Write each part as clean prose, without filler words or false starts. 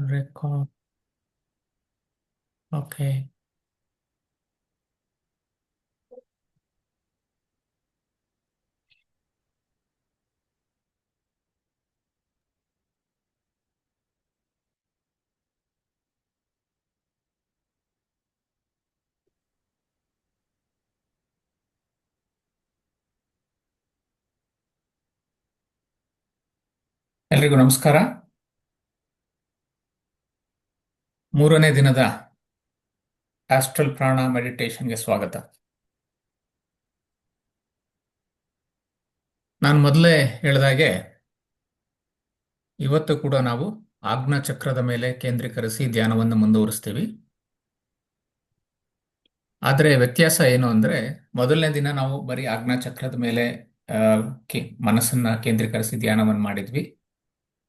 Record. Okay. ಎಲ್ರಿಗೂ ನಮಸ್ಕಾರ. ಮೂರನೇ ದಿನದ ಆಸ್ಟ್ರಲ್ ಪ್ರಾಣ ಮೆಡಿಟೇಷನ್ಗೆ ಸ್ವಾಗತ. ನಾನು ಮೊದಲೇ ಹೇಳಿದಾಗೆ ಇವತ್ತು ಕೂಡ ನಾವು ಆಜ್ಞಾ ಚಕ್ರದ ಮೇಲೆ ಕೇಂದ್ರೀಕರಿಸಿ ಧ್ಯಾನವನ್ನು ಮುಂದುವರಿಸ್ತೀವಿ. ಆದರೆ ವ್ಯತ್ಯಾಸ ಏನು ಅಂದರೆ ಮೊದಲನೇ ದಿನ ನಾವು ಬರೀ ಆಜ್ಞಾ ಚಕ್ರದ ಮೇಲೆ ಆ, ಮನಸ್ಸನ್ನ ಕೇಂದ್ರೀಕರಿಸಿ ಧ್ಯಾನವನ್ನು ಮಾಡಿದ್ವಿ.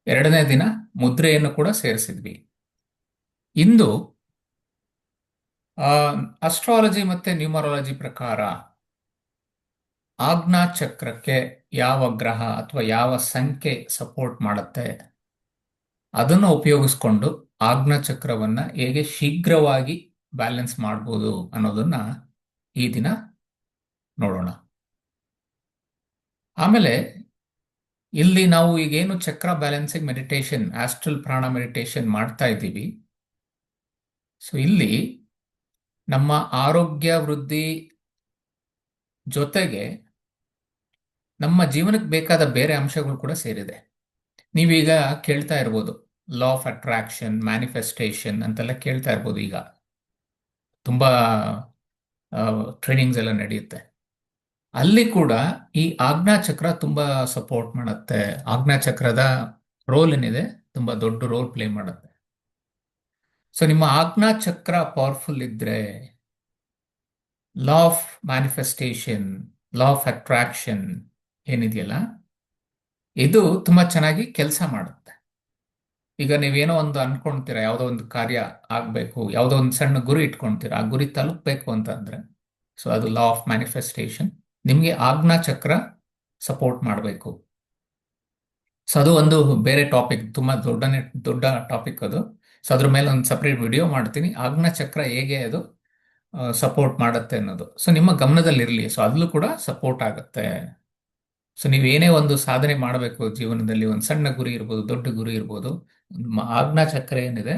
ಎರಡನೇ ದಿನ ಮುದ್ರೆಯನ್ನು ಕೂಡ ಸೇರಿಸಿದ್ವಿ. ಇಂದು ಅಸ್ಟ್ರಾಲಜಿ ಮತ್ತೆ ನ್ಯೂಮರಾಲಜಿ ಪ್ರಕಾರ ಆಜ್ಞಾ ಚಕ್ರಕ್ಕೆ ಯಾವ ಗ್ರಹ ಅಥವಾ ಯಾವ ಸಂಖ್ಯೆ ಸಪೋರ್ಟ್ ಮಾಡುತ್ತೆ ಅದನ್ನು ಉಪಯೋಗಿಸ್ಕೊಂಡು ಆಜ್ಞಾ ಚಕ್ರವನ್ನ ಹೇಗೆ ಶೀಘ್ರವಾಗಿ ಬ್ಯಾಲೆನ್ಸ್ ಮಾಡ್ಬೋದು ಅನ್ನೋದನ್ನ ಈ ದಿನ ನೋಡೋಣ. ಆಮೇಲೆ ಇಲ್ಲಿ ನಾವು ಈಗೇನು ಚಕ್ರ ಬ್ಯಾಲೆನ್ಸಿಂಗ್ ಮೆಡಿಟೇಷನ್ ಆಸ್ಟ್ರಲ್ ಪ್ರಾಣ ಮೆಡಿಟೇಷನ್ ಮಾಡ್ತಾ ಇದ್ದೀವಿ. ಸೊ ಇಲ್ಲಿ ನಮ್ಮ ಆರೋಗ್ಯ ವೃದ್ಧಿ ಜೊತೆಗೆ ನಮ್ಮ ಜೀವನಕ್ಕೆ ಬೇಕಾದ ಬೇರೆ ಅಂಶಗಳು ಕೂಡ ಸೇರಿದೆ. ನೀವೀಗ ಕೇಳ್ತಾ ಇರ್ಬೋದು ಲಾ ಆಫ್ ಅಟ್ರಾಕ್ಷನ್, ಮ್ಯಾನಿಫೆಸ್ಟೇಷನ್ ಅಂತೆಲ್ಲ ಕೇಳ್ತಾ ಇರ್ಬೋದು. ಈಗ ತುಂಬಾ ಟ್ರೈನಿಂಗ್ಸ್ ಎಲ್ಲ ನಡೆಯುತ್ತೆ. ಅಲ್ಲಿ ಕೂಡ ಈ ಆಜ್ಞಾ ಚಕ್ರ ತುಂಬಾ ಸಪೋರ್ಟ್ ಮಾಡುತ್ತೆ. ಆಜ್ಞಾ ಚಕ್ರದ ರೋಲ್ ಏನಿದೆ ತುಂಬಾ ದೊಡ್ಡ ರೋಲ್ ಪ್ಲೇ ಮಾಡುತ್ತೆ. ಸೊ ನಿಮ್ಮ ಆಜ್ಞಾ ಚಕ್ರ ಪವರ್ಫುಲ್ ಇದ್ರೆ law of manifestation, law of attraction ಏನಿದೆಯಲ್ಲ ಇದು ತುಂಬಾ ಚೆನ್ನಾಗಿ ಕೆಲಸ ಮಾಡುತ್ತೆ. ಈಗ ನೀವೇನೋ ಒಂದು ಅನ್ಕೊಂತೀರಾ, ಯಾವುದೋ ಒಂದು ಕಾರ್ಯ ಆಗ್ಬೇಕು, ಯಾವುದೋ ಒಂದು ಸಣ್ಣ ಗುರಿ ಇಟ್ಕೊಂತೀರಾ, ಆ ಗುರಿ ತಲುಪಬೇಕು ಅಂತಂದ್ರೆ ಸೊ ಅದು ಲಾ ಆಫ್ ಮ್ಯಾನಿಫೆಸ್ಟೇಷನ್. ನಿಮಗೆ ಆಜ್ಞಾ ಚಕ್ರ ಸಪೋರ್ಟ್ ಮಾಡಬೇಕು. ಸೊ ಅದು ಒಂದು ಬೇರೆ ಟಾಪಿಕ್, ತುಂಬಾ ದೊಡ್ಡ ಟಾಪಿಕ್ ಅದು. ಸೊ ಅದ್ರ ಮೇಲೆ ಒಂದು ಸಪ್ರೇಟ್ ವಿಡಿಯೋ ಮಾಡ್ತೀನಿ, ಆಜ್ಞಾ ಚಕ್ರ ಹೇಗೆ ಅದು ಸಪೋರ್ಟ್ ಮಾಡುತ್ತೆ ಅನ್ನೋದು. ಸೊ ನಿಮ್ಮ ಗಮನದಲ್ಲಿರಲಿ. ಸೊ ಅಲ್ಲೂ ಕೂಡ ಸಪೋರ್ಟ್ ಆಗುತ್ತೆ. ಸೊ ನೀವೇನೇ ಒಂದು ಸಾಧನೆ ಮಾಡಬೇಕು ಜೀವನದಲ್ಲಿ, ಒಂದು ಸಣ್ಣ ಗುರಿ ಇರ್ಬೋದು, ದೊಡ್ಡ ಗುರಿ ಇರ್ಬೋದು, ನಿಮ್ಮ ಆಜ್ಞಾ ಚಕ್ರ ಏನಿದೆ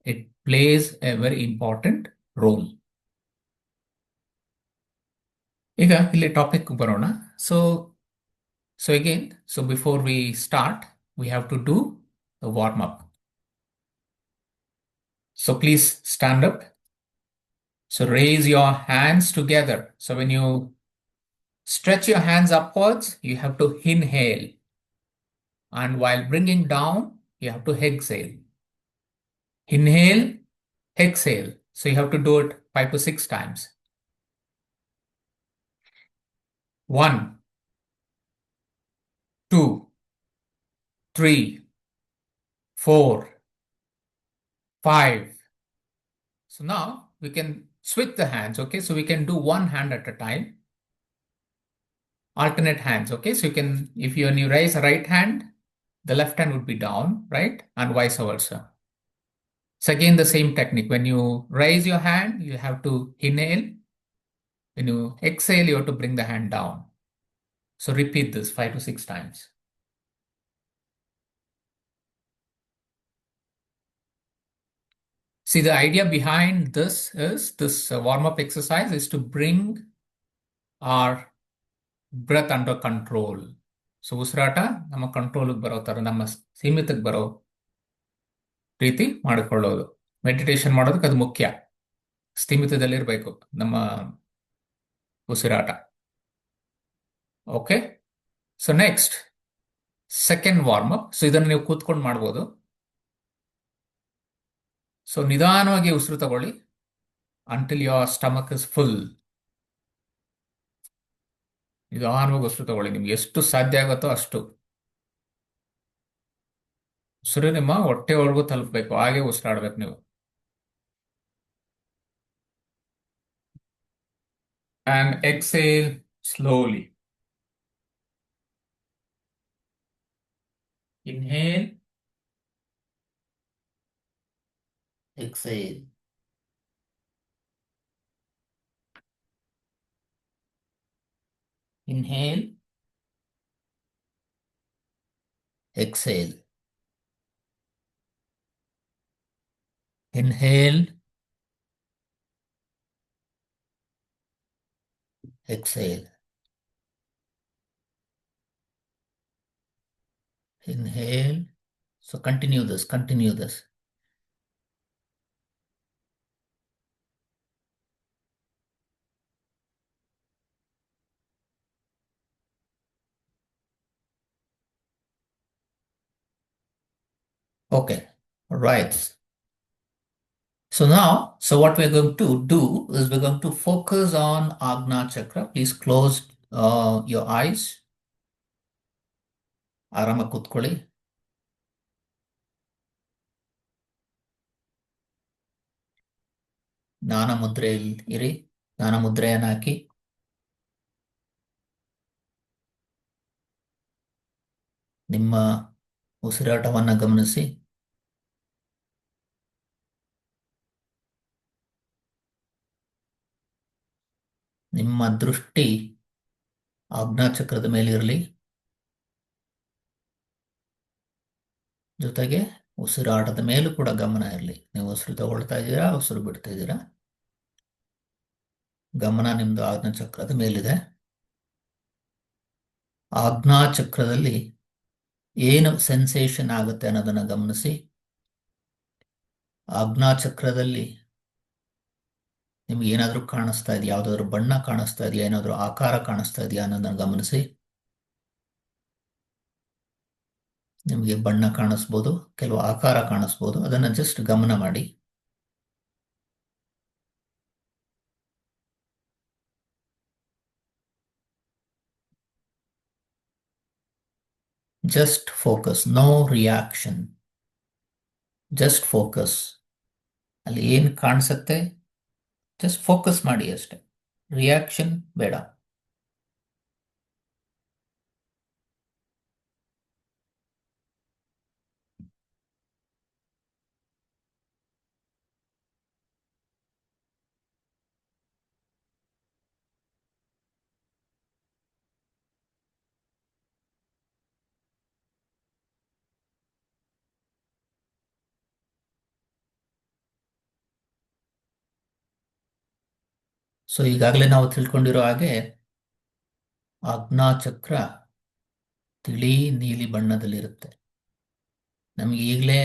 it plays a very important role. ಈಗ ಇಲ್ಲಿ ಟಾಪಿಕ್ ಬರೋಣ. So so again, so before we start we have to do the warm up. So please stand up. So raise your hands together. So when you stretch your hands upwards, you have to inhale. And while bringing down, you have to exhale. Inhale, exhale. So you have to do it 5 to 6 times. 1, 2, 3, 4, 5. So now we can switch the hands, okay? So we can do one hand at a time. Alternate hands, okay? So you can, when you raise the right hand, the left hand would be down, right? And vice versa. So again, the same technique. When you raise your hand, you have to inhale. When you exhale, you have to bring the hand down. So repeat this 5 to 6 times. See, the idea behind this is this warm-up exercise is to bring our breath under control. So ಉಸಿರಾಟ ನಮ್ಮ ಕಂಟ್ರೋಲ್ಗೆ ಬರೋ ಥರ, ನಮ್ಮ ಸೀಮಿತಕ್ಕೆ ಬರೋ ರೀತಿ ಮಾಡಿಕೊಳ್ಳೋದು. Meditation ಮಾಡೋದಕ್ಕೆ ಅದು ಮುಖ್ಯ. ಸ್ಥಿಮಿತದಲ್ಲಿರಬೇಕು ನಮ್ಮ ಉಸಿರಾಟ. Okay. So next second warm up. So ಇದನ್ನು ನೀವು ಕೂತ್ಕೊಂಡು ಮಾಡ್ಬೋದು. ಸೊ ನಿಧಾನವಾಗಿ ಉಸಿರು ತಗೊಳ್ಳಿ until your stomach is full. ನಿಧಾನವಾಗಿ ಉಸಿರು ತಗೊಳ್ಳಿ, ನಿಮ್ಗೆ ಎಷ್ಟು ಸಾಧ್ಯ ಆಗುತ್ತೋ ಅಷ್ಟು. ಉಸಿರು ನಿಮ್ಮ ಹೊಟ್ಟೆವರೆಗೂ ತಲುಪಬೇಕು, ಹಾಗೆ ಉಸಿರಾಡ್ಬೇಕು ನೀವು. And exhale slowly. Inhale. Exhale. Inhale. Exhale. Inhale. Exhale. Inhale. So continue this, continue this. Okay, right. So now, so what we're going to do is we're going to focus on Agna Chakra. Please close your eyes. ಆರಾಮ ಕೂತ್ಕೊಳ್ಳಿ. ಜ್ಞಾನ ಮುದ್ರೆಯಲ್ಲಿ ಇರಿ. ಜ್ಞಾನ ಮುದ್ರೆಯನ್ನು ಹಾಕಿ ನಿಮ್ಮ ಉಸಿರಾಟವನ್ನು ಗಮನಿಸಿ. ನಿಮ್ಮ ದೃಷ್ಟಿ ಆಜ್ಞಾಚಕ್ರದ ಮೇಲೆ ಇರಲಿ. ಜೊತೆಗೆ ಉಸಿರಾಟದ ಮೇಲೂ ಕೂಡ ಗಮನ ಇರಲಿ. ನೀವು ಉಸಿರು ತಗೊಳ್ತಾ ಇದ್ದೀರಾ, ಉಸಿರು ಬಿಡ್ತಾ ಇದ್ದೀರಾ. ಗಮನ ನಿಮ್ದು ಆಜ್ಞಾಚಕ್ರದ ಮೇಲಿದೆ. ಆಜ್ಞಾಚಕ್ರದಲ್ಲಿ ಏನು ಸೆನ್ಸೇಷನ್ ಆಗುತ್ತೆ ಅನ್ನೋದನ್ನು ಗಮನಿಸಿ. ಆಜ್ಞಾಚಕ್ರದಲ್ಲಿ ನಿಮ್ಗೆ ಏನಾದರೂ ಕಾಣಿಸ್ತಾ ಇದೆಯಾ, ಯಾವುದಾದ್ರೂ ಬಣ್ಣ ಕಾಣಿಸ್ತಾ ಇದೆಯಾ, ಏನಾದರೂ ಆಕಾರ ಕಾಣಿಸ್ತಾ ಇದೆಯಾ ಅನ್ನೋದನ್ನು ಗಮನಿಸಿ. ನಿಮಗೆ ಬಣ್ಣ ಕಾಣಿಸ್ಬೋದು, ಕೆಲವು ಆಕಾರ ಕಾಣಿಸ್ಬೋದು, ಅದನ್ನು ಜಸ್ಟ್ ಗಮನ ಮಾಡಿ. Just focus, no reaction, just focus. ಅಲ್ಲಿ ಏನು ಕಾಣಿಸುತ್ತೆ ಜಸ್ಟ್ ಫೋಕಸ್ ಮಾಡಿ ಅಷ್ಟೆ, ರಿಯಾಕ್ಷನ್ ಬೇಡ. ಸೊ ಈಗಾಗಲೇ ನಾವು ತಿಳ್ಕೊಂಡಿರೋ ಹಾಗೆ ಆಜ್ಞಾಚಕ್ರ ತಿಳಿ ನೀಲಿ ಬಣ್ಣದಲ್ಲಿರುತ್ತೆ. ನಮಗೆ ಈಗಲೇ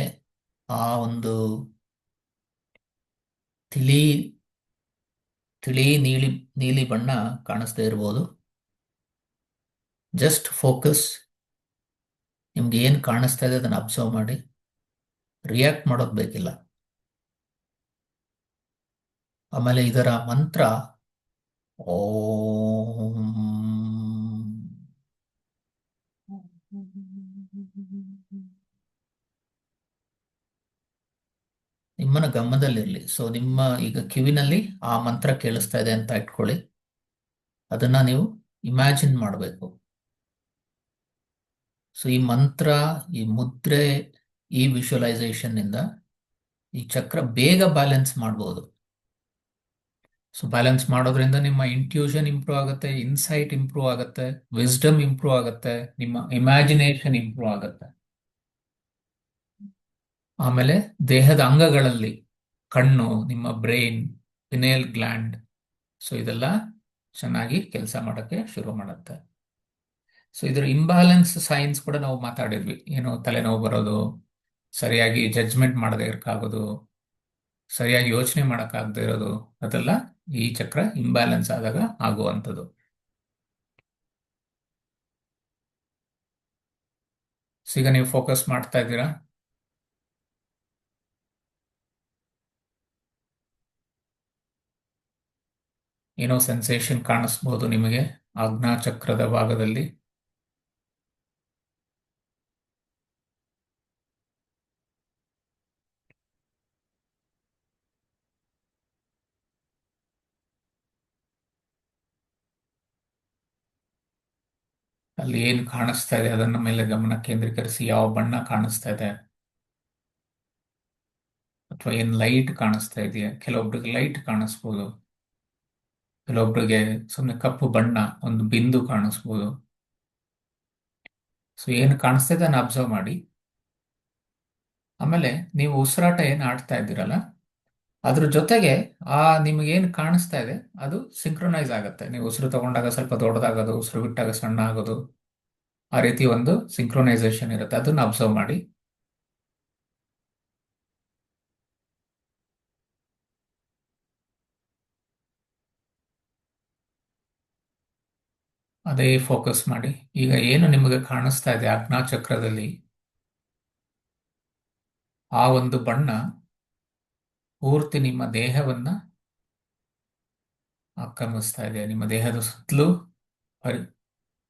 ಆ ಒಂದು ತಿಳಿ ತಿಳಿ ನೀಲಿ ನೀಲಿ ಬಣ್ಣ ಕಾಣಿಸ್ತಾ ಇರ್ಬೋದು. Just focus. ನಿಮ್ಗೆ ಏನು ಕಾಣಿಸ್ತಾ ಇದೆ ಅದನ್ನು ಅಬ್ಸರ್ವ್ ಮಾಡಿ. ರಿಯಾಕ್ಟ್ ಮಾಡೋದು ಬೇಕಿಲ್ಲ. ಆಮೇಲೆ ಇದರ ಮಂತ್ರ ಓಂ. ನಿಮ್ಮನ್ನ ಗಮನದಲ್ಲಿರಲಿ. ಸೊ ನಿಮ್ಮ ಈಗ ಕಿವಿನಲ್ಲಿ ಆ ಮಂತ್ರ ಕೇಳಿಸ್ತಾ ಇದೆ ಅಂತ ಇಟ್ಕೊಳ್ಳಿ. ಅದನ್ನ ನೀವು ಇಮ್ಯಾಜಿನ್ ಮಾಡಬೇಕು. ಸೊ ಈ ಮಂತ್ರ, ಈ ಮುದ್ರೆ, ಈ ವಿಜುವಲೈಸೇಷನ್ ಇಂದ ಈ ಚಕ್ರ ಬೇಗ ಬ್ಯಾಲೆನ್ಸ್ ಮಾಡ್ಬೋದು. ಸೊ ಬ್ಯಾಲೆನ್ಸ್ ಮಾಡೋದ್ರಿಂದ ನಿಮ್ಮ ಇಂಟ್ಯೂಷನ್ ಇಂಪ್ರೂವ್ ಆಗುತ್ತೆ, ಇನ್ಸೈಟ್ ಇಂಪ್ರೂವ್ ಆಗುತ್ತೆ, ವಿಸ್ಡಮ್ ಇಂಪ್ರೂವ್ ಆಗುತ್ತೆ, ನಿಮ್ಮ ಇಮ್ಯಾಜಿನೇಷನ್ ಇಂಪ್ರೂವ್ ಆಗುತ್ತೆ. ಆಮೇಲೆ ದೇಹದ ಅಂಗಗಳಲ್ಲಿ ಕಣ್ಣು, ನಿಮ್ಮ ಬ್ರೈನ್, ಪಿನೇಲ್ ಗ್ಲ್ಯಾಂಡ್, ಸೊ ಇದೆಲ್ಲ ಚೆನ್ನಾಗಿ ಕೆಲಸ ಮಾಡೋಕ್ಕೆ ಶುರು ಮಾಡುತ್ತೆ. ಸೊ ಇದರ ಇಂಬ್ಯಾಲೆನ್ಸ್ ಸೈನ್ಸ್ ಕೂಡ ನಾವು ಮಾತಾಡಿದ್ವಿ. ಏನು ತಲೆನೋವು ಬರೋದು, ಸರಿಯಾಗಿ ಜಡ್ಜ್ಮೆಂಟ್ ಮಾಡದೇ ಇರಕ್ಕಾಗೋದು, ಸರಿಯಾಗಿ ಯೋಚನೆ ಮಾಡೋಕ್ಕಾಗದೇ ಇರೋದು, ಅದೆಲ್ಲ ಈ ಚಕ್ರ ಇಂಬ್ಯಾಲೆನ್ಸ್ ಆದಾಗ ಆಗುವಂಥದ್ದು. ಸೊ ಈಗ ನೀವು ಫೋಕಸ್ ಮಾಡ್ತಾ ಇದ್ದೀರಾ. ಏನೋ ಸೆನ್ಸೇಷನ್ ಕಾಣಿಸ್ಬೋದು ನಿಮಗೆ ಆಜ್ಞಾ ಚಕ್ರದ ಭಾಗದಲ್ಲಿ. ಅಲ್ಲಿ ಏನು ಕಾಣಿಸ್ತಾ ಇದೆ ಅದನ್ನ ಮೇಲೆ ಗಮನ ಕೇಂದ್ರೀಕರಿಸಿ. ಯಾವ ಬಣ್ಣ ಕಾಣಿಸ್ತಾ ಇದೆ ಅಥವಾ ಏನ್ ಲೈಟ್ ಕಾಣಿಸ್ತಾ ಇದೆಯಾ? ಕೆಲವೊಬ್ರಿಗೆ ಲೈಟ್ ಕಾಣಿಸ್ಬೋದು, ಕೆಲವೊಬ್ರಿಗೆ ಸುಮ್ಮನೆ ಕಪ್ಪು ಬಣ್ಣ ಒಂದು ಬಿಂದು ಕಾಣಿಸ್ಬೋದು. ಸೊ ಏನು ಕಾಣಿಸ್ತಾ ಇದೆ ಅದನ್ನ ಅಬ್ಸರ್ವ್ ಮಾಡಿ. ಆಮೇಲೆ ನೀವು ಉಸಿರಾಟ ಏನು ಆಡ್ತಾ ಇದ್ದೀರಲ್ಲ, ಅದ್ರ ಜೊತೆಗೆ ಆ ನಿಮಗೇನು ಕಾಣಿಸ್ತಾ ಇದೆ ಅದು ಸಿಂಕ್ರೊನೈಸ್ ಆಗುತ್ತೆ. ನೀವು ಉಸಿರು ತಗೊಂಡಾಗ ಸ್ವಲ್ಪ ದೊಡ್ಡದಾಗೋದು, ಉಸಿರು ಬಿಟ್ಟಾಗ ಸಣ್ಣ ಆಗೋದು, ಆ ರೀತಿ ಒಂದು ಸಿಂಕ್ರೊನೈಸೇಷನ್ ಇರುತ್ತೆ. ಅದನ್ನ ಅಬ್ಸರ್ವ್ ಮಾಡಿ. ಅದೇ ಫೋಕಸ್ ಮಾಡಿ. ಈಗ ಏನು ನಿಮಗೆ ಕಾಣಿಸ್ತಾ ಇದೆ ಚಕ್ರದಲ್ಲಿ, ಆ ಒಂದು ಬಣ್ಣ ಪೂರ್ತಿ ನಿಮ್ಮ ದೇಹವನ್ನ ಆಕ್ರಮಿಸ್ತಾ ಇದೆ, ನಿಮ್ಮ ದೇಹದ ಸುತ್ತಲೂ ಹರಿ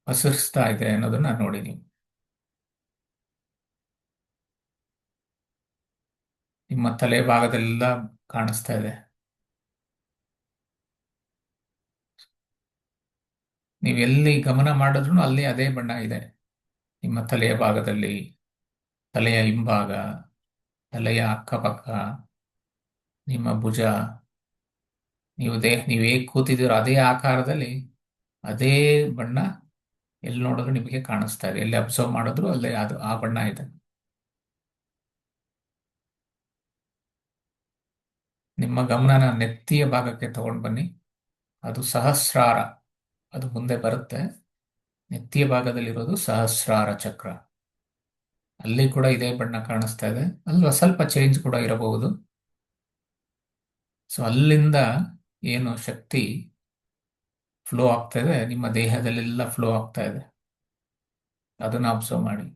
ಹಸಿರಿಸ್ತಾ ಇದೆ ಅನ್ನೋದನ್ನ ನೋಡಿ ನೀವು. ನಿಮ್ಮ ತಲೆ ಭಾಗದೆಲ್ಲ ಕಾಣಿಸ್ತಾ ಇದೆ. ನೀವು ಎಲ್ಲಿ ಗಮನ ಮಾಡಿದ್ರು ಅಲ್ಲಿ ಅದೇ ಬಣ್ಣ ಇದೆ. ನಿಮ್ಮ ತಲೆಯ ಭಾಗದಲ್ಲಿ, ತಲೆಯ ಹಿಂಭಾಗ, ತಲೆಯ ಅಕ್ಕಪಕ್ಕ, ನಿಮ್ಮ ಭುಜ, ನೀವು ಹೇಗೆ ಕೂತಿದ್ದೀರೋ ಅದೇ ಆಕಾರದಲ್ಲಿ ಅದೇ ಬಣ್ಣ ಎಲ್ಲಿ ನೋಡಿದ್ರು ನಿಮಗೆ ಕಾಣಿಸ್ತಾ ಇದೆ. ಎಲ್ಲಿ ಅಬ್ಸರ್ವ್ ಮಾಡಿದ್ರು ಅಲ್ಲೇ ಅದು ಆ ಬಣ್ಣ ಇದೆ. ನಿಮ್ಮ ಗಮನನ ನೆತ್ತಿಯ ಭಾಗಕ್ಕೆ ತಗೊಂಡು ಬನ್ನಿ. ಅದು ಸಹಸ್ರಾರ, ಅದು ಮುಂದೆ ಬರುತ್ತೆ. ನೆತ್ತಿಯ ಭಾಗದಲ್ಲಿರೋದು ಸಹಸ್ರಾರ ಚಕ್ರ. ಅಲ್ಲಿ ಕೂಡ ಇದೇ ಬಣ್ಣ ಕಾಣಿಸ್ತಾ ಇದೆ. ಅಲ್ವಾ, ಸ್ವಲ್ಪ ಚೇಂಜ್ ಕೂಡ ಇರಬಹುದು. ಸೊ ಅಲ್ಲಿಂದ ಏನು ಶಕ್ತಿ ಫ್ಲೋ ಆಗ್ತಾ ಇದೆ, ನಿಮ್ಮ ದೇಹದಲ್ಲೆಲ್ಲ ಫ್ಲೋ ಆಗ್ತಾ ಇದೆ. ಅದನ್ನ ಅಬ್ಸರ್ವ್ ಮಾಡಿ.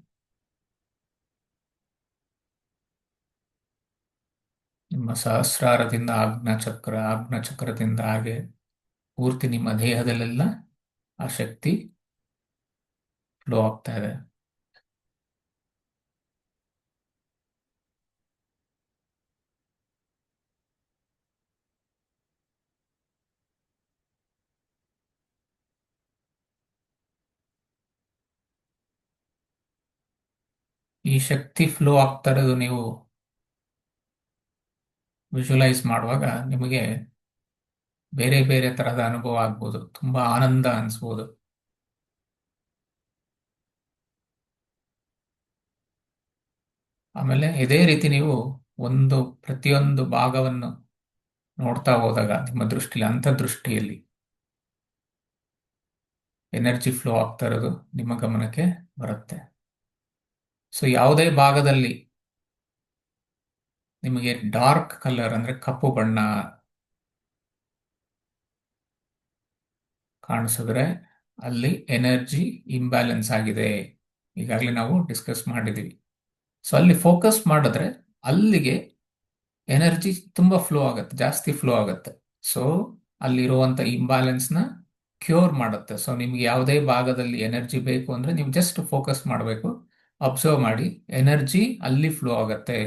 ನಿಮ್ಮ ಸಹಸ್ರಾರದಿಂದ ಆಜ್ಞಾ ಚಕ್ರದಿಂದ ಹಾಗೆ ಪೂರ್ತಿ ನಿಮ್ಮ ದೇಹದಲ್ಲೆಲ್ಲ ಆ ಶಕ್ತಿ ಫ್ಲೋ ಆಗ್ತಾ ಇದೆ. ಈ ಶಕ್ತಿ ಫ್ಲೋ ಆಗ್ತಾ ಇರೋದು ನೀವು ವಿಜುವಲೈಸ್ ಮಾಡುವಾಗ ನಿಮಗೆ ಬೇರೆ ಬೇರೆ ತರಹದ ಅನುಭವ ಆಗ್ಬೋದು, ತುಂಬಾ ಆನಂದ ಅನಿಸ್ಬೋದು. ಆಮೇಲೆ ಇದೇ ರೀತಿ ನೀವು ಪ್ರತಿಯೊಂದು ಭಾಗವನ್ನು ನೋಡ್ತಾ ಹೋದಾಗ ನಿಮ್ಮ ದೃಷ್ಟಿಲಿ, ಅಂತರ್ದೃಷ್ಟಿಯಲ್ಲಿ ಎನರ್ಜಿ ಫ್ಲೋ ಆಗ್ತಾ ಇರೋದು ನಿಮ್ಮ ಗಮನಕ್ಕೆ ಬರುತ್ತೆ. ಸೊ ಯಾವುದೇ ಭಾಗದಲ್ಲಿ ನಿಮಗೆ ಡಾರ್ಕ್ ಕಲರ್ ಅಂದ್ರೆ ಕಪ್ಪು ಬಣ್ಣ ಕಾಣಿಸಿದ್ರೆ ಅಲ್ಲಿ ಎನರ್ಜಿ ಇಂಬ್ಯಾಲೆನ್ಸ್ ಆಗಿದೆ. ಈಗಾಗಲೇ ನಾವು ಡಿಸ್ಕಸ್ ಮಾಡಿದ್ದೀವಿ. ಸೊ ಅಲ್ಲಿ ಫೋಕಸ್ ಮಾಡಿದ್ರೆ ಅಲ್ಲಿಗೆ ಎನರ್ಜಿ ತುಂಬಾ ಫ್ಲೋ ಆಗುತ್ತೆ, ಜಾಸ್ತಿ ಫ್ಲೋ ಆಗುತ್ತೆ. ಸೊ ಅಲ್ಲಿರುವಂತ ಇಂಬ್ಯಾಲೆನ್ಸ್ನ ಕ್ಯೂರ್ ಮಾಡುತ್ತೆ. ಸೊ ನಿಮ್ಗೆ ಯಾವುದೇ ಭಾಗದಲ್ಲಿ ಎನರ್ಜಿ ಬೇಕು ಅಂದ್ರೆ ನೀವು ಜಸ್ಟ್ ಫೋಕಸ್ ಮಾಡಬೇಕು, ಅಬ್ಸರ್ವ್ ಮಾಡಿ, ಎನರ್ಜಿ ಅಲ್ಲಿ ಫ್ಲೋ ಆಗುತ್ತೆ.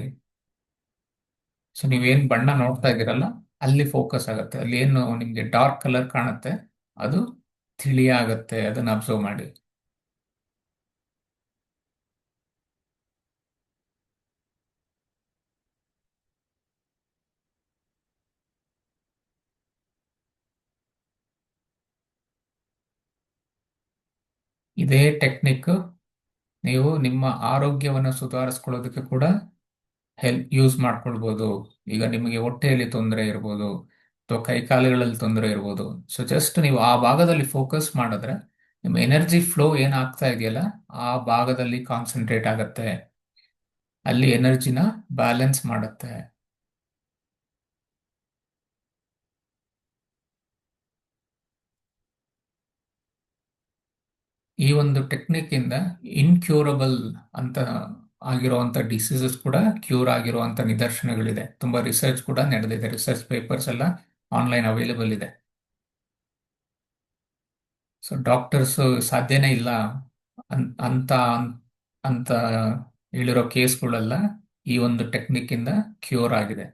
ಸೊ ನೀವೇನ್ ಬಣ್ಣ ನೋಡ್ತಾ ಇದ್ದೀರಲ್ಲ ಅಲ್ಲಿ ಫೋಕಸ್ ಆಗುತ್ತೆ. ಅಲ್ಲಿ ಏನು ನಿಮ್ಗೆ ಡಾರ್ಕ್ ಕಲರ್ ಕಾಣುತ್ತೆ ಅದು ತಿಳಿಯಾಗುತ್ತೆ. ಅದನ್ನ ಅಬ್ಸರ್ವ್ ಮಾಡಿ. ಇದೇ ಟೆಕ್ನಿಕ್ ನೀವು ನಿಮ್ಮ ಆರೋಗ್ಯವನ್ನು ಸುಧಾರಿಸ್ಕೊಳ್ಳೋದಕ್ಕೆ ಕೂಡ ಯೂಸ್ ಮಾಡ್ಕೊಳ್ಬೋದು. ಈಗ ನಿಮಗೆ ಹೊಟ್ಟೆಯಲ್ಲಿ ತೊಂದರೆ ಇರ್ಬೋದು ಅಥವಾ ಕೈಕಾಲುಗಳಲ್ಲಿ ತೊಂದರೆ ಇರ್ಬೋದು. ಸೊ ಜಸ್ಟ್ ನೀವು ಆ ಭಾಗದಲ್ಲಿ ಫೋಕಸ್ ಮಾಡಿದ್ರೆ ನಿಮ್ಮ ಎನರ್ಜಿ ಫ್ಲೋ ಏನಾಗ್ತಾ ಇದೆಯಲ್ಲ ಆ ಭಾಗದಲ್ಲಿ ಕಾನ್ಸಂಟ್ರೇಟ್ ಆಗತ್ತೆ, ಅಲ್ಲಿ ಎನರ್ಜಿನ ಬ್ಯಾಲೆನ್ಸ್ ಮಾಡುತ್ತೆ. ಈ ಒಂದು ಟೆಕ್ನಿಕ್ ಇಂದ ಇನ್ಕ್ಯೂರಬಲ್ ಅಂತ ಆಗಿರುವಂತ ಡಿಸೀಸಸ್ ಕೂಡ ಕ್ಯೂರ್ ಆಗಿರುವಂತ ನಿದರ್ಶನಗಳಿದೆ. ತುಂಬಾ ರಿಸರ್ಚ್ ಕೂಡ ನಡೆದಿದೆ, ರಿಸರ್ಚ್ ಪೇಪರ್ಸ್ ಎಲ್ಲ ಆನ್ಲೈನ್ ಅವೈಲೇಬಲ್ ಇದೆ. ಸೊ ಡಾಕ್ಟರ್ಸ್ ಸಾಧ್ಯನೇ ಇಲ್ಲ ಅಂತ ಅಂತ ಹೇಳಿರೋ ಕೇಸ್ಗಳೆಲ್ಲ ಈ ಒಂದು ಟೆಕ್ನಿಕ್ ಇಂದ ಕ್ಯೂರ್ ಆಗಿದೆ.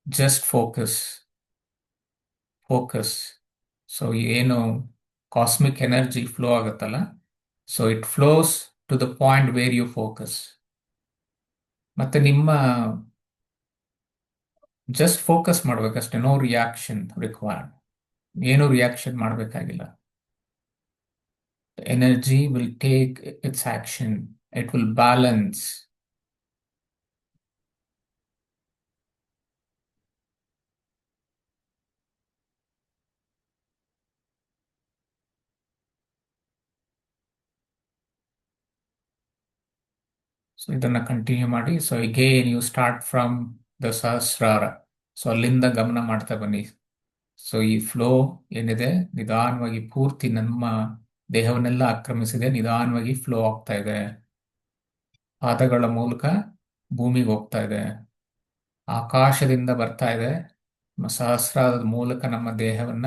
Just focus, focus. ಸೊ ಏನು ಕಾಸ್ಮಿಕ್ ಎನರ್ಜಿ ಫ್ಲೋ ಆಗುತ್ತಲ್ಲ, so it flows to the point where you focus. ಮತ್ತೆ ನಿಮ್ಮ ಜಸ್ಟ್ ಫೋಕಸ್ ಮಾಡ್ಬೇಕಷ್ಟೇ, ನೋ ರಿಯಾಕ್ಷನ್ ರಿಕ್ವೈರ್ಡ್. ಏನು ರಿಯಾಕ್ಷನ್ ಮಾಡಬೇಕಾಗಿಲ್ಲ. Energy will take its action, it will balance. So ಇದನ್ನ continue ಮಾಡಿ. So again you start from the Sahasrara. So ಅಲ್ಲಿಂದ ಗಮನ ಮಾಡ್ತಾ ಬನ್ನಿ. ಸೊ ಈ ಫ್ಲೋ ಏನಿದೆ ನಿಧಾನವಾಗಿ ಪೂರ್ತಿ ನಮ್ಮ ದೇಹವನ್ನೆಲ್ಲ ಆಕ್ರಮಿಸಿದೆ, ನಿಧಾನವಾಗಿ ಫ್ಲೋ ಆಗ್ತಾ ಇದೆ. ಪಾದಗಳ ಮೂಲಕ ಭೂಮಿಗೆ ಹೋಗ್ತಾ ಇದೆ, ಆಕಾಶದಿಂದ ಬರ್ತಾ ಇದೆ, ನಮ್ಮ ಸಹಸ್ರಾರದ ಮೂಲಕ ನಮ್ಮ ದೇಹವನ್ನ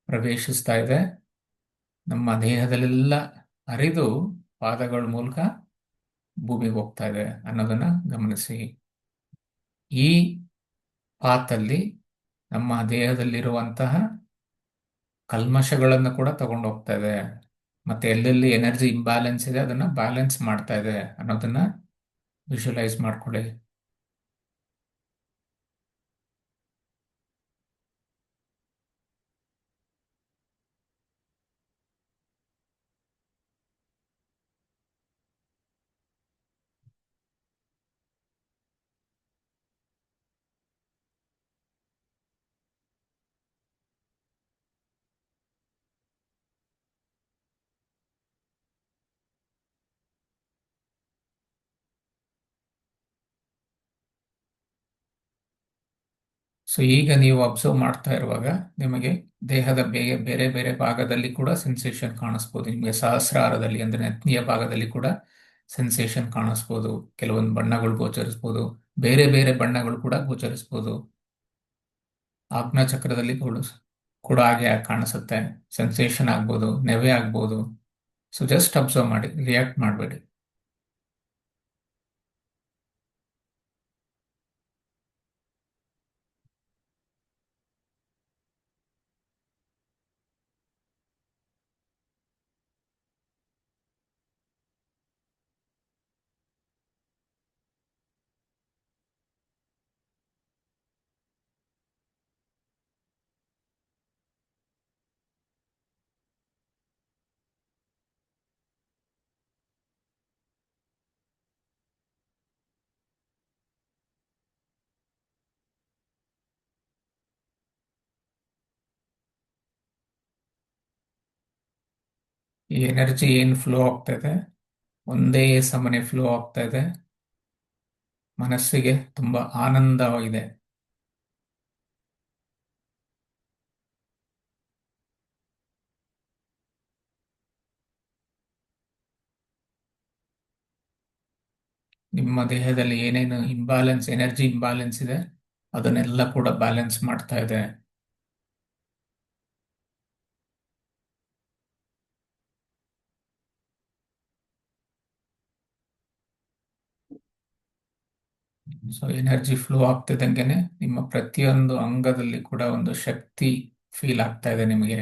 ಪ್ರವೇಶಿಸ್ತಾ ಇದೆ, ನಮ್ಮ ದೇಹದಲ್ಲೆಲ್ಲ ಹರಿದು ಪಾದಗಳ ಮೂಲಕ ಭೂಮಿಗೆ ಹೋಗ್ತಾ ಇದೆ ಅನ್ನೋದನ್ನ ಗಮನಿಸಿ. ಈ ಪಾತಲ್ಲಿ ನಮ್ಮ ದೇಹದಲ್ಲಿರುವಂತಹ ಕಲ್ಮಶಗಳನ್ನು ಕೂಡ ತಗೊಂಡು ಹೋಗ್ತಾ ಇದೆ, ಮತ್ತೆ ಎಲ್ಲೆಲ್ಲಿ ಎನರ್ಜಿ ಇಂಬ್ಯಾಲೆನ್ಸ್ ಇದೆ ಅದನ್ನ ಬ್ಯಾಲೆನ್ಸ್ ಮಾಡ್ತಾ ಇದೆ ಅನ್ನೋದನ್ನ ವಿಜುವಲೈಸ್ ಮಾಡ್ಕೊಳ್ಳಿ. ಸೊ ಈಗ ನೀವು ಅಬ್ಸರ್ವ್ ಮಾಡ್ತಾ ಇರುವಾಗ ನಿಮಗೆ ದೇಹದ ಬೇರೆ ಬೇರೆ ಭಾಗದಲ್ಲಿ ಕೂಡ ಸೆನ್ಸೇಷನ್ ಕಾಣಿಸ್ಬೋದು. ನಿಮಗೆ ಸಹಸ್ರಾರದಲ್ಲಿ ಅಂದ್ರೆ ನೆತ್ನಿಯ ಭಾಗದಲ್ಲಿ ಕೂಡ ಸೆನ್ಸೇಷನ್ ಕಾಣಿಸ್ಬೋದು. ಕೆಲವೊಂದು ಬಣ್ಣಗಳು ಗೋಚರಿಸ್ಬೋದು, ಬೇರೆ ಬೇರೆ ಬಣ್ಣಗಳು ಕೂಡ ಗೋಚರಿಸ್ಬೋದು. ಆಜ್ಞಾ ಚಕ್ರದಲ್ಲಿ ಕೂಡ ಹಾಗೆ ಕಾಣಿಸುತ್ತೆ. ಸೆನ್ಸೇಷನ್ ಆಗ್ಬೋದು, ನೆವೆ ಆಗ್ಬೋದು. ಸೊ ಜಸ್ಟ್ ಅಬ್ಸರ್ವ್ ಮಾಡಿ, ರಿಯಾಕ್ಟ್ ಮಾಡಬೇಡಿ. ಈ ಎನರ್ಜಿ ಏನು ಫ್ಲೋ ಆಗ್ತಾ ಇದೆ, ಒಂದೇ ಸಮನೆ ಫ್ಲೋ ಆಗ್ತಾ ಇದೆ. ಮನಸ್ಸಿಗೆ ತುಂಬಾ ಆನಂದವಾಗಿದೆ. ನಿಮ್ಮ ದೇಹದಲ್ಲಿ ಏನೇನು ಇಂಬ್ಯಾಲೆನ್ಸ್, ಎನರ್ಜಿ ಇಂಬ್ಯಾಲೆನ್ಸ್ ಇದೆ ಅದನ್ನೆಲ್ಲ ಕೂಡ ಬ್ಯಾಲೆನ್ಸ್ ಮಾಡ್ತಾ ಇದೆ. ಸೊ ಎನರ್ಜಿ ಫ್ಲೋ ಆಗ್ತಿದ್ದಂಗೆನೆ ನಿಮ್ಮ ಪ್ರತಿಯೊಂದು ಅಂಗದಲ್ಲಿ ಕೂಡ ಒಂದು ಶಕ್ತಿ ಫೀಲ್ ಆಗ್ತಾ ಇದೆ ನಿಮಗೆ.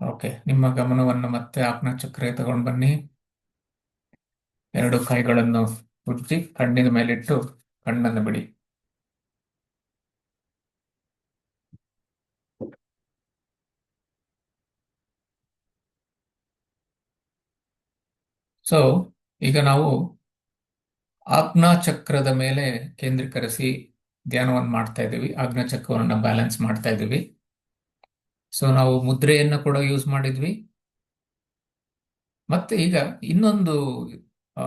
ಓಕೆ, ನಿಮ್ಮ ಗಮನವನ್ನು ಮತ್ತೆ ಆಜ್ಞಾ ಚಕ್ರ ತಗೊಂಡು ಬನ್ನಿ. ಎರಡು ಕೈಗಳನ್ನು ಉಜ್ಜಿ ಕಣ್ಣಿನ ಮೇಲಿಟ್ಟು ಕಣ್ಣನ್ನು ಬಿಡಿ. ಸೊ ಈಗ ನಾವು ಆಜ್ಞಾ ಚಕ್ರದ ಮೇಲೆ ಕೇಂದ್ರೀಕರಿಸಿ ಧ್ಯಾನವನ್ನು ಮಾಡ್ತಾ ಇದ್ದೀವಿ. ಆಜ್ಞಾ ಚಕ್ರವನ್ನು ಬ್ಯಾಲೆನ್ಸ್ ಮಾಡ್ತಾ ಇದ್ದೀವಿ. ಸೊ ನಾವು ಮುದ್ರೆಯನ್ನು ಕೂಡ ಯೂಸ್ ಮಾಡಿದ್ವಿ. ಮತ್ತೆ ಈಗ ಇನ್ನೊಂದು ಆ,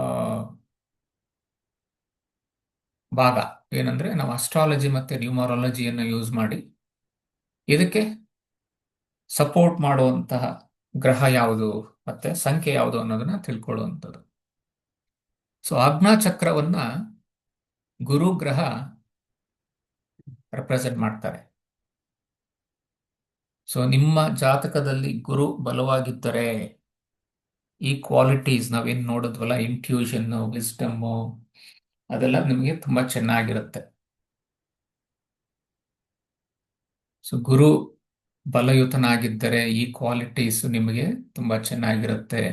ಭಾಗ ಏನಂದ್ರೆ, ನಾವು ಅಸ್ಟ್ರಾಲಜಿ ಮತ್ತೆ ನ್ಯೂಮರಾಲಜಿಯನ್ನು ಯೂಸ್ ಮಾಡಿ ಇದಕ್ಕೆ ಸಪೋರ್ಟ್ ಮಾಡುವಂತಹ ಗ್ರಹ ಯಾವುದು ಮತ್ತೆ ಸಂಖ್ಯೆ ಯಾವುದು ಅನ್ನೋದನ್ನ ತಿಳ್ಕೊಳ್ಳುವಂಥದ್ದು. ಸೊ ಆಜ್ಞಾ ಚಕ್ರವನ್ನ ಗುರು ಗ್ರಹ ರೆಪ್ರೆಸೆಂಟ್ ಮಾಡ್ತಾರೆ. ಸೊ ನಿಮ್ಮ ಜಾತಕದಲ್ಲಿ ಗುರು ಬಲವಾಗಿದ್ದರೆ ಈ ಕ್ವಾಲಿಟೀಸ್ ನಾವೇನ್ ನೋಡಿದ್ವಲ್ಲ, ಇಂಟ್ಯೂಷನ್, ವಿಸ್ಡಮ್, ಅದೆಲ್ಲ ನಿಮಗೆ ತುಂಬಾ ಚೆನ್ನಾಗಿರುತ್ತೆ. ಸೊ ಗುರು ಬಲಯುತನಾಗಿದ್ದರೆ ಈ ಕ್ವಾಲಿಟೀಸ್ ನಿಮಗೆ ತುಂಬಾ ಚೆನ್ನಾಗಿರುತ್ತೆ.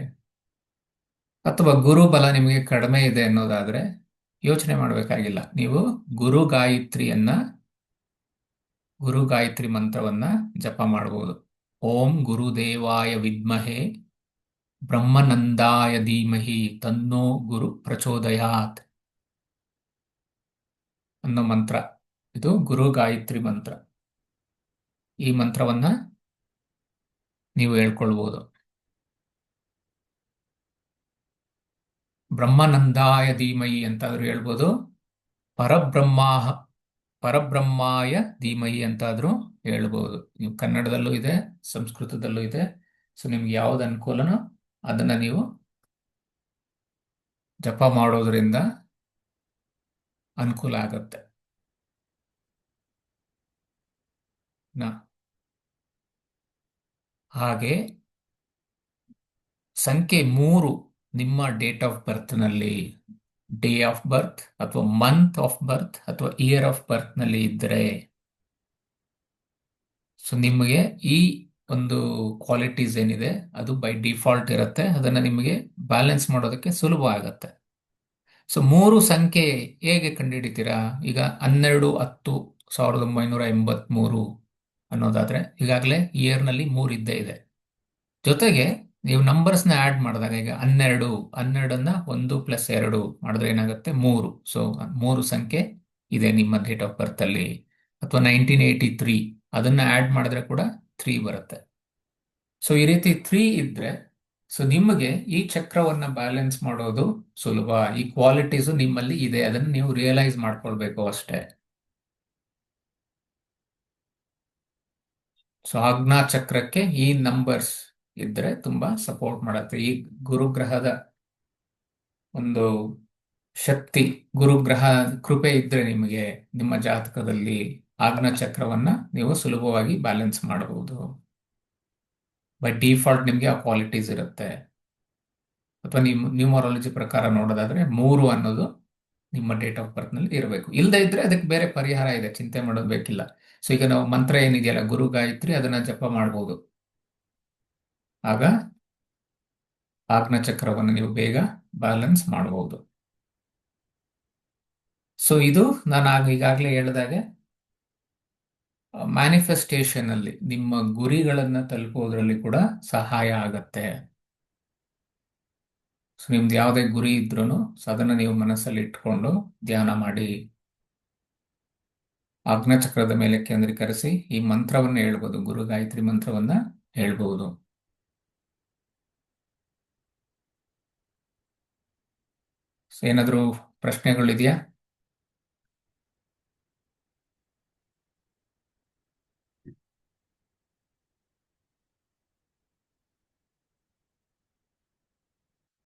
ಅಥವಾ ಗುರು ಬಲ ನಿಮಗೆ ಕಡಿಮೆ ಇದೆ ಅನ್ನೋದಾದ್ರೆ ಯೋಚನೆ ಮಾಡಬೇಕಾಗಿಲ್ಲ. ನೀವು ಗುರು ಗಾಯತ್ರಿಯನ್ನ ಗುರು ಗಾಯತ್ರಿ ಮಂತ್ರವನ್ನ ಜಪ ಮಾಡಬಹುದು. ಓಂ ಗುರುದೇವಾಯ ವಿದ್ಮಹೆ ಬ್ರಹ್ಮನಂದಾಯ ಧೀಮಹಿ ತನ್ನೋ ಗುರು ಪ್ರಚೋದಯಾತ್ ಅನ್ನೋ ಮಂತ್ರ. ಇದು ಗುರು ಗಾಯತ್ರಿ ಮಂತ್ರ. ಈ ಮಂತ್ರವನ್ನ ನೀವು ಹೇಳ್ಕೊಳ್ಬಹುದು. ಬ್ರಹ್ಮನಂದಾಯ ಧೀಮಹಿ ಅಂತಾದ್ರೂ ಹೇಳ್ಬೋದು, ಪರಬ್ರಹ್ಮ ಪರಬ್ರಹ್ಮಾಯ ಧೀಮಹಿ ಅಂತಾದ್ರೂ ಹೇಳ್ಬೋದು. ನೀವು ಕನ್ನಡದಲ್ಲೂ ಇದೆ, ಸಂಸ್ಕೃತದಲ್ಲೂ ಇದೆ. ಸೊ ನಿಮ್ಗೆ ಯಾವ್ದು ಅನುಕೂಲನೋ ಅದನ್ನ ನೀವು ಜಪ ಮಾಡೋದ್ರಿಂದ ಅನುಕೂಲ ಆಗತ್ತೆ. ಹಾಗೆ ಸಂಖ್ಯೆ 3 ನಿಮ್ಮ ಡೇಟ್ ಆಫ್ ಬರ್ತ್ ನಲ್ಲಿ, ಡೇ ಆಫ್ ಬರ್ತ್ ಅಥವಾ ಮಂತ್ ಆಫ್ ಬರ್ತ್ ಅಥವಾ ಇಯರ್ ಆಫ್ ಬರ್ತ್ ನಲ್ಲಿ ಇದ್ದರೆ, ಸೊ ನಿಮಗೆ ಈ ಒಂದು ಕ್ವಾಲಿಟೀಸ್ ಏನಿದೆ ಅದು ಬೈ ಡಿಫಾಲ್ಟ್ ಇರುತ್ತೆ. ಅದನ್ನ ನಿಮಗೆ ಬ್ಯಾಲೆನ್ಸ್ ಮಾಡೋದಕ್ಕೆ ಸುಲಭ ಆಗತ್ತೆ. ಸೊ 3 ಸಂಖ್ಯೆ ಹೇಗೆ ಕಂಡುಹಿಡಿತೀರಾ? ಈಗ 12-10-1983 ಅನ್ನೋದಾದ್ರೆ ಈಗಾಗಲೇ ಇಯರ್ನಲ್ಲಿ 3 ಇದ್ದೇ ಇದೆ. ಜೊತೆಗೆ ನೀವು ನಂಬರ್ಸ್ನ ಆಡ್ ಮಾಡಿದಾಗ, ಈಗ 12 1 + 2 ಮಾಡಿದ್ರೆ ಏನಾಗುತ್ತೆ? 3. ಸೊ 3 ಸಂಖ್ಯೆ ಇದೆ ನಿಮ್ಮ ಡೇಟ್ ಆಫ್ ಬರ್ತ್ ಅಲ್ಲಿ. ಅಥವಾ 1983 ಅದನ್ನ ಆಡ್ ಮಾಡಿದ್ರೆ ಕೂಡ 3 ಬರುತ್ತೆ. ಸೊ ಈ ರೀತಿ 3 ಇದ್ರೆ, ಸೊ ನಿಮಗೆ ಈ ಚಕ್ರವನ್ನ ಬ್ಯಾಲೆನ್ಸ್ ಮಾಡೋದು ಸುಲಭ. ಈ ಕ್ವಾಲಿಟೀಸು ನಿಮ್ಮಲ್ಲಿ ಇದೆ, ಅದನ್ನು ನೀವು ರಿಯಲೈಸ್ ಮಾಡ್ಕೊಳ್ಬೇಕು ಅಷ್ಟೇ. ಸೊ ಆಜ್ಞಾ ಚಕ್ರಕ್ಕೆ ಈ ನಂಬರ್ಸ್ ಇದ್ರೆ ತುಂಬಾ ಸಪೋರ್ಟ್ ಮಾಡುತ್ತೆ. ಈ ಗುರುಗ್ರಹದ ಒಂದು ಶಕ್ತಿ, ಗುರುಗ್ರಹ ಕೃಪೆ ಇದ್ರೆ ನಿಮಗೆ ನಿಮ್ಮ ಜಾತಕದಲ್ಲಿ ಆಜ್ಞಾ ಚಕ್ರವನ್ನ ನೀವು ಸುಲಭವಾಗಿ ಬ್ಯಾಲೆನ್ಸ್ ಮಾಡಬಹುದು. ಬೈ ಡಿಫಾಲ್ಟ್ ನಿಮಗೆ ಆ ಕ್ವಾಲಿಟೀಸ್ ಇರುತ್ತೆ. ಅಥವಾ ನೀವು ನ್ಯೂಮರಾಲಜಿ ಪ್ರಕಾರ ನೋಡೋದಾದ್ರೆ 3 ಅನ್ನೋದು ನಿಮ್ಮ ಡೇಟ್ ಆಫ್ ಬರ್ತ್ ನಲ್ಲಿ ಇರಬೇಕು. ಇಲ್ಲದೆ ಇದ್ರೆ ಅದಕ್ಕೆ ಬೇರೆ ಪರಿಹಾರ ಇದೆ, ಚಿಂತೆ ಮಾಡೋದು ಬೇಕಿಲ್ಲ. ಸೊ ಈಗ ನಾವು ಮಂತ್ರ ಏನಿದೆಯಲ್ಲ ಗುರು ಗಾಯತ್ರಿ, ಅದನ್ನ ಜಪ ಮಾಡಬಹುದು. ಆಗ ಆಜ್ಞಾ ಚಕ್ರವನ್ನು ನೀವು ಬೇಗ ಬ್ಯಾಲೆನ್ಸ್ ಮಾಡಬಹುದು. ಸೊ ಇದು ನಾನು ಈಗಾಗಲೇ ಹೇಳಿದಾಗೆ ಮ್ಯಾನಿಫೆಸ್ಟೇಷನ್ ಅಲ್ಲಿ ನಿಮ್ಮ ಗುರಿಗಳನ್ನ ತಲುಪೋದ್ರಲ್ಲಿ ಕೂಡ ಸಹಾಯ ಆಗತ್ತೆ. ಸೊ ನಿಮ್ದು ಯಾವುದೇ ಗುರಿ ಇದ್ರೂ ಅದನ್ನ ನೀವು ಮನಸ್ಸಲ್ಲಿ ಇಟ್ಕೊಂಡು ಧ್ಯಾನ ಮಾಡಿ ಆಜ್ಞಾ ಚಕ್ರದ ಮೇಲೆ ಕೇಂದ್ರೀಕರಿಸಿ ಈ ಮಂತ್ರವನ್ನ ಹೇಳ್ಬೋದು, ಗುರು ಗಾಯತ್ರಿ ಮಂತ್ರವನ್ನ ಹೇಳ್ಬಹುದು. ಏನಾದರೂ ಪ್ರಶ್ನೆಗಳಿದೆಯಾ?